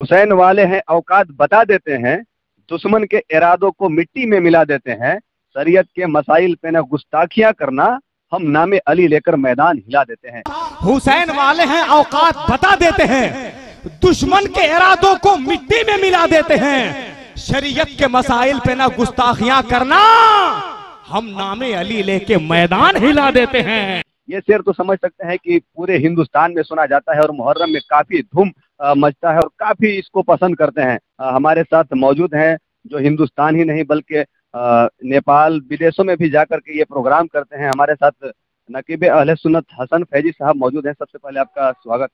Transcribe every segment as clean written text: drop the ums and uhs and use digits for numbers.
हुसैन वाले हैं औकात बता देते हैं, दुश्मन के इरादों को मिट्टी में मिला देते हैं, शरीयत के मसाइल पे न गुस्ताखियां करना, हम नामे अली लेकर मैदान हिला देते हैं। हुसैन वाले हैं औकात बता देते हैं, दुश्मन के इरादों को मिट्टी में मिला देते हैं, शरीयत के मसाइल पे ना गुस्ताखियां करना, हम नामे अली लेके मैदान हिला देते हैं। ये शेर तो समझ सकते हैं कि पूरे हिंदुस्तान में सुना जाता है और मुहर्रम में काफी धूम मचता है और काफी इसको पसंद करते हैं। हमारे साथ मौजूद हैं जो हिंदुस्तान ही नहीं बल्कि नेपाल विदेशों में भी जाकर के ये प्रोग्राम करते हैं। हमारे साथ नकीब अहले सुन्नत हसन फैजी साहब मौजूद हैं। सबसे पहले आपका स्वागत।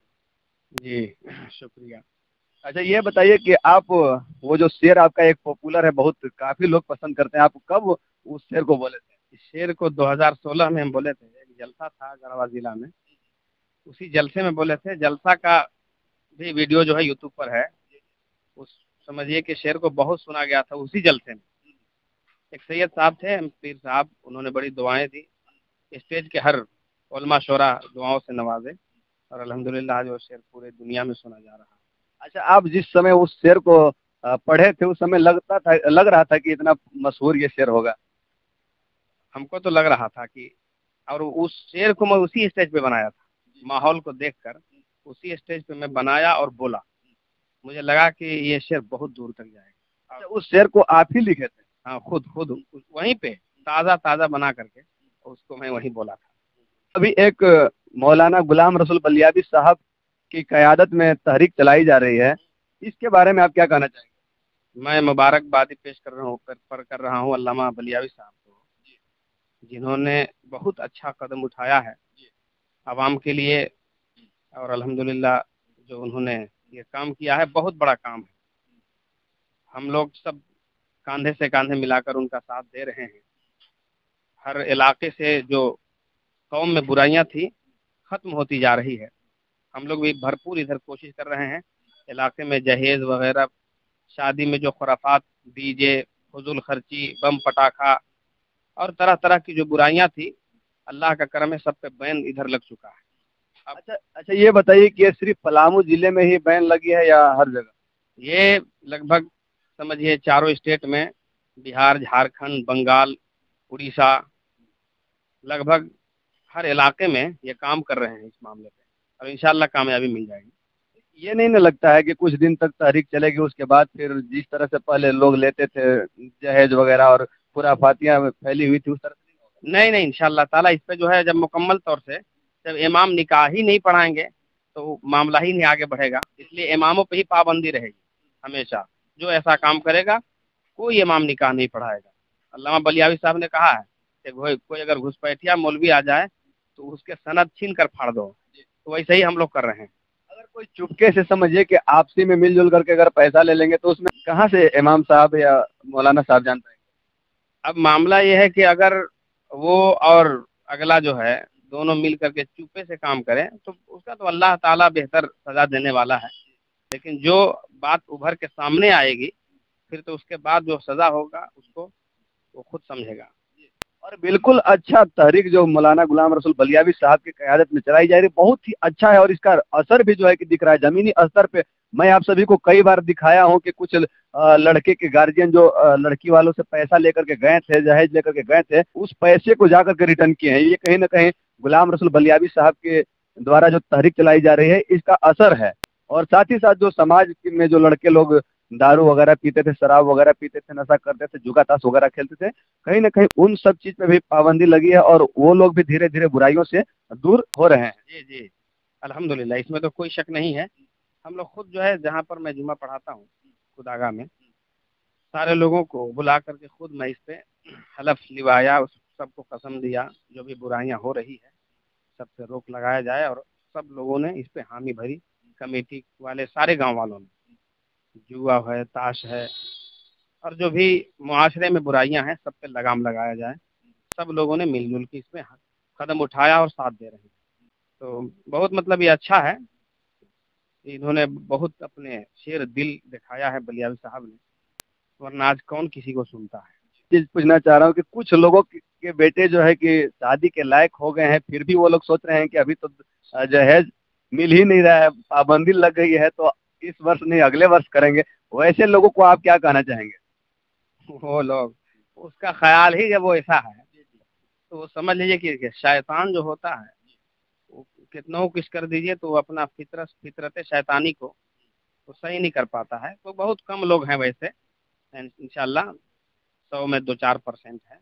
जी शुक्रिया। अच्छा ये बताइए कि आप वो जो शेर आपका एक पॉपुलर है, बहुत काफी लोग पसंद करते हैं, आप कब उस शेर को बोले थे? इस शेर को 2016 में हम बोले थे। एक जलसा था गढ़वा जिला में, उसी जलसे में बोले थे। जलसा का भी वीडियो जो है यूट्यूब पर है। उस समझिए कि शेर को बहुत सुना गया था उसी जलसे में। एक सैयद साहब थे पीर साहब, उन्होंने बड़ी दुआएं दी, स्टेज के हर उलमा शोरा दुआओं से नवाजे और अल्हम्दुलिल्लाह जो शेर पूरे दुनिया में सुना जा रहा है। अच्छा, आप जिस समय उस शेर को पढ़े थे उस समय लग रहा था कि इतना मशहूर ये शेर होगा? हमको तो लग रहा था कि, और उस शेर को मैं उसी स्टेज पे बनाया था, माहौल को देखकर उसी स्टेज पे मैं बनाया और बोला। मुझे लगा कि ये शेर बहुत दूर तक जाएगा। अच्छा, उस शेर को आप ही लिखे थे? हाँ, खुद वहीं पे ताज़ा बना करके उसको मैं वहीं बोला था। अभी एक मौलाना गुलाम रसूल बलियाबी साहब की क़यादत में तहरीक चलाई जा रही है, इसके बारे में आप क्या कहना चाहेंगे? मैं मुबारकबादी पेश कर रहा हूँ अल्लामा बलियाबी साहब को, जिन्होंने बहुत अच्छा कदम उठाया है आवाम के लिए, और अल्हम्दुलिल्लाह जो उन्होंने ये काम किया है बहुत बड़ा काम है। हम लोग सब कांधे से कांधे मिलाकर उनका साथ दे रहे हैं। हर इलाके से जो कौम में बुराइयां थी ख़त्म होती जा रही है। हम लोग भी भरपूर इधर कोशिश कर रहे हैं। इलाके में जहेज वगैरह, शादी में जो खुराफात, डीजे, फजूल खर्ची, बम पटाखा और तरह तरह की जो बुराइयां थी, अल्लाह का करम है सब पे बैन इधर लग चुका है। अच्छा ये बताइए कि ये सिर्फ पलामू जिले में ही बैन लगी है या हर जगह? ये लगभग समझिए चारों स्टेट में, बिहार, झारखंड, बंगाल, उड़ीसा, लगभग हर इलाके में ये काम कर रहे हैं इस मामले पे, और इंशाल्लाह कामयाबी मिल जाएगी। ये नहीं ना लगता है कि कुछ दिन तक तहरीक चलेगी, उसके बाद फिर जिस तरह से पहले लोग लेते थे जहेज वगैरह और खुराफातियाँ फैली हुई थी, उस तरह से नहीं होगा? नहीं इंशाल्लाह ताला इस पे जो है, जब मुकम्मल तौर से जब इमाम निकाह ही नहीं पढ़ाएंगे तो मामला ही नहीं आगे बढ़ेगा। इसलिए इमामों पे ही पाबंदी रहेगी हमेशा। जो ऐसा काम करेगा कोई इमाम निकाह नहीं पढ़ाएगा। अल्लामा बलियावी साहब ने कहा है कि कोई अगर घुसपैठिया मौलवी आ जाए तो उसके सनद छीन कर फाड़ दो। तो वैसे ही हम लोग कर रहे हैं। अगर कोई चुपके से समझिए कि आपसी में मिलजुल करके अगर पैसा ले लेंगे तो उसमें कहाँ से इमाम साहब या मौलाना साहब जान पाएंगे? अब मामला ये है कि अगर वो और अगला जो है दोनों मिल करके चुपे से काम करें तो उसका तो अल्लाह ताला बेहतर सजा देने वाला है। लेकिन जो बात उभर के सामने आएगी फिर तो उसके बाद जो सजा होगा उसको वो खुद समझेगा। और बिल्कुल अच्छा तहरीक जो मौलाना गुलाम रसूल बलियावी साहब की क़यादत में चलाई जा रही है बहुत ही अच्छा है, और इसका असर भी जो है कि दिख रहा है जमीनी स्तर पे। मैं आप सभी को कई बार दिखाया हूं कि कुछ लड़के के गार्जियन जो लड़की वालों से पैसा लेकर के गए थे, जहेज लेकर के गए थे, उस पैसे को जाकर के रिटर्न किए हैं। ये कहीं ना कहीं गुलाम रसूल बलियावी साहब के द्वारा जो तहरीक चलाई जा रही है इसका असर है। और साथ ही साथ जो समाज में जो लड़के लोग दारू वगैरह पीते थे, शराब वगैरह पीते थे, नशा करते थे, जुआ ताश वगैरह खेलते थे, कहीं ना कहीं उन सब चीज पे भी पाबंदी लगी है और वो लोग भी धीरे धीरे बुराइयों से दूर हो रहे हैं। जी अल्हम्दुलिल्लाह, इसमें तो कोई शक नहीं है। हम लोग खुद जो है, जहाँ पर मैं जुम्मा पढ़ाता हूँ खुदागा में, सारे लोगों को बुला करके खुद मैं इस पे हलफ लिवाया, सबको कसम दिया जो भी बुराइयां हो रही है सब पे रोक लगाया जाए, और सब लोगों ने इस पे हामी भरी। कमेटी वाले सारे गांव वालों ने, जुआ है, ताश है, और जो भी मुआशरे में बुराइयां हैं सब पे लगाम लगाया जाए। सब लोगों ने मिलजुल के इसमें कदम उठाया और साथ दे रहे हैं। तो बहुत मतलब ये अच्छा है, इन्होंने बहुत अपने शेर दिल दिखाया है बलियावी साहब ने, वरना आज कौन किसी को सुनता है। चीज पूछना चाह रहा हूँ कि कुछ लोगों के बेटे जो है कि शादी के लायक हो गए हैं, फिर भी वो लोग सोच रहे हैं कि अभी तो जहेज मिल ही नहीं रहा है, पाबंदी लग गई है, तो इस वर्ष नहीं अगले वर्ष करेंगे, वैसे लोगों को आप क्या कहना चाहेंगे? वो लोग उसका ख्याल ही जब वो ऐसा है तो वो समझ लीजिए कि शैतान जो होता है वो कितना कुछ कर दीजिए तो वो अपना फितरत शैतानी को वो सही नहीं कर पाता है। तो बहुत कम लोग हैं वैसे, इंशाल्लाह 100 में 2-4% है,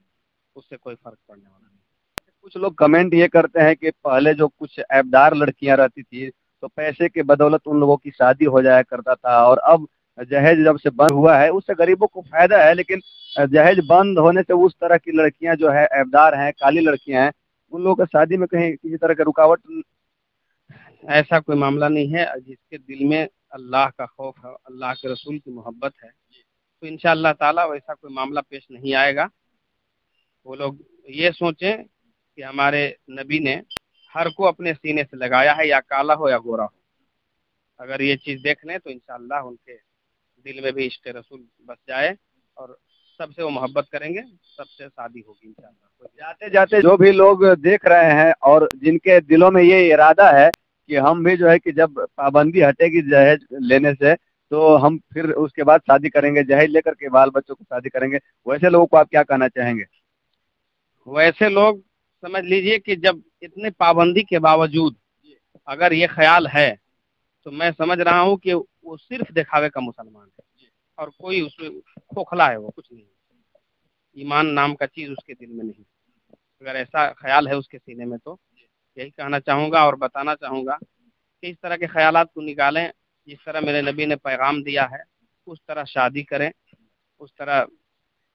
उससे कोई फर्क पड़ने वाला नहीं। कुछ लोग कमेंट ये करते हैं कि पहले जो कुछ ऐबदार लड़कियां रहती थी तो पैसे के बदौलत उन लोगों की शादी हो जाया करता था, और अब जहेज जब से बंद हुआ है उससे गरीबों को फायदा है, लेकिन जहेज बंद होने से उस तरह की लड़कियां जो है ऐबदार हैं, काली लड़कियां हैं, उन लोगों की शादी में कहीं किसी तरह की रुकावट? ऐसा कोई मामला नहीं है। जिसके दिल में अल्लाह का खौफ है, अल्लाह के रसूल की मोहब्बत है, तो इंशाअल्लाह ताला वैसा कोई मामला पेश नहीं आएगा। वो लोग ये सोचें कि हमारे नबी ने हर को अपने सीने से लगाया है, या काला हो या गोरा हो। अगर ये चीज़ देख लें तो इंशाअल्लाह उनके दिल में भी इश्क़ रसूल बस जाए और सबसे वो मोहब्बत करेंगे, सबसे शादी होगी इंशाअल्लाह। जाते जाते जो भी लोग देख रहे हैं और जिनके दिलों में ये इरादा है कि हम भी जो है कि जब पाबंदी हटेगी जहेज लेने से तो हम फिर उसके बाद शादी करेंगे, जहेज लेकर के बाल बच्चों को शादी करेंगे, वैसे लोगों को आप क्या कहना चाहेंगे? वैसे लोग समझ लीजिए कि जब इतने पाबंदी के बावजूद अगर ये ख्याल है तो मैं समझ रहा हूँ कि वो सिर्फ दिखावे का मुसलमान है और कोई उसमें खोखला है, वो कुछ नहीं, ईमान नाम का चीज़ उसके दिल में नहीं। अगर ऐसा ख्याल है उसके सीने में तो यही कहना चाहूँगा और बताना चाहूँगा कि इस तरह के ख्यालात को निकालें। जिस तरह मेरे नबी ने पैगाम दिया है उस तरह शादी करें, उस तरह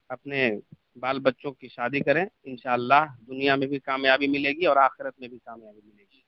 अपने बाल बच्चों की शादी करें, इंशाअल्लाह दुनिया में भी कामयाबी मिलेगी और आखिरत में भी कामयाबी मिलेगी।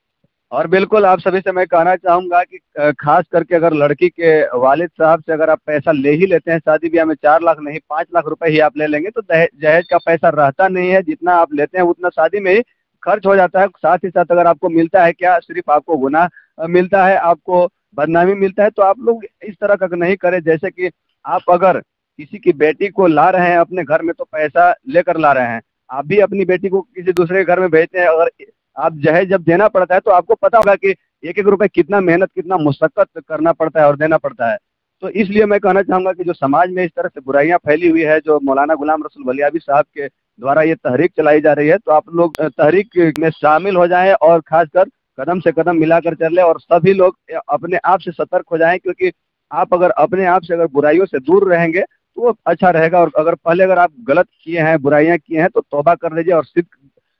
और बिल्कुल आप सभी से मैं कहना चाहूँगा कि खास करके अगर लड़की के वालिद साहब से अगर आप पैसा ले ही लेते हैं शादी ब्याह में, 4 लाख नहीं 5 लाख रुपए ही आप ले लेंगे तो जहेज का पैसा रहता नहीं है, जितना आप लेते हैं उतना शादी में ही खर्च हो जाता है। साथ ही साथ अगर आपको मिलता है क्या, सिर्फ आपको गुनाह मिलता है, आपको बदनामी मिलता है। तो आप लोग इस तरह का नहीं करें। जैसे कि आप अगर किसी की बेटी को ला रहे हैं अपने घर में तो पैसा लेकर ला रहे हैं, आप भी अपनी बेटी को किसी दूसरे के घर में भेजते हैं, अगर आप जहेज जब देना पड़ता है तो आपको पता होगा कि एक एक रुपए कितना मेहनत, कितना मुशक्कत करना पड़ता है और देना पड़ता है। तो इसलिए मैं कहना चाहूँगा कि जो समाज में इस तरह से बुराइयां फैली हुई है, जो मौलाना गुलाम रसूल बलियाबी साहब के द्वारा ये तहरीक चलाई जा रही है, तो आप लोग तहरीक में शामिल हो जाएं और खासकर कदम से कदम मिलाकर चल और सभी लोग अपने आप से सतर्क हो जाएं, क्योंकि आप अगर अपने आप से अगर बुराइयों से दूर रहेंगे तो वो अच्छा रहेगा। और अगर पहले अगर आप गलत किए हैं, बुराइयां किए हैं, तो तौबा कर लीजिए और सिद्ध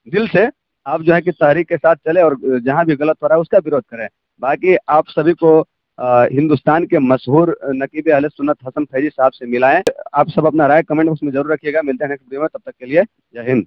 दिल से आप जो है कि तहरीक के साथ चले और जहां भी गलत हो रहा है उसका विरोध करें। बाकी आप सभी को हिंदुस्तान के मशहूर नकीब अहले सुन्नत हसन फैजी साहब से मिलाएं। आप सब अपना राय कमेंट बॉक्स में जरूर रखिएगा। मिलते हैं नेक्स्ट वीडियो में, तब तक के लिए जय हिंद।